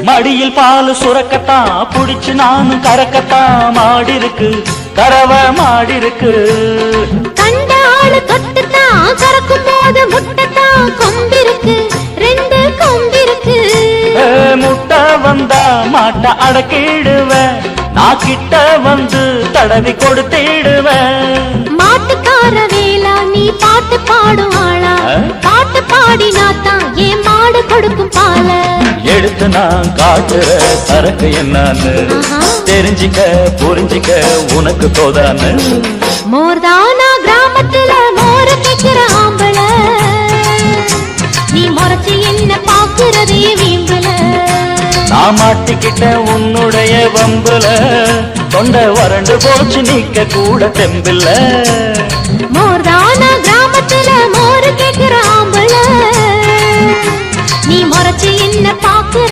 மடியில் பால் சுரக்கத்தான் புடிச்சு நானும் கறக்கத்தான் மாடி இருக்கு கறவ மாடி இருக்கு கண்ட ஆளு தொட்டுத்தான் கறக்கும் போது முட்டைத்தான் கொம்பிருக்கு ரெண்டு கொம்பிருக்கு முட்டை வந்தா மாட்ட அடக்கிடுவேன் நான் கிட்ட வந்து தடவி கொடுத்திடுவேன் மாட்டுக்கார வேலா நீ பாட்டு பாடும் ஆளா பாட்டு பாடினாத்தான் என் மாடு கொடுக்கும் பால எடுத்து நான் காட்டுற சரக்கு என்னன்னு தெரிஞ்சிக்க புரிஞ்சிக்க உனக்கு தோதான்னு மோர்தானா கிராமத்துல மோர கேட்கிற ஆம்பள நீ முறைச்சு என்ன பாக்குறதே வீம்புல நான் மாட்டிக்கிட்ட உன்னுடைய வம்புல தொண்டை வறண்டு போச்சு நீக்க கூட தெம்பில்ல மோர்தானா கிராமத்துல மோர கேட்கிற ஆம்பள நீ முறைச்சு என்ன பாக்குற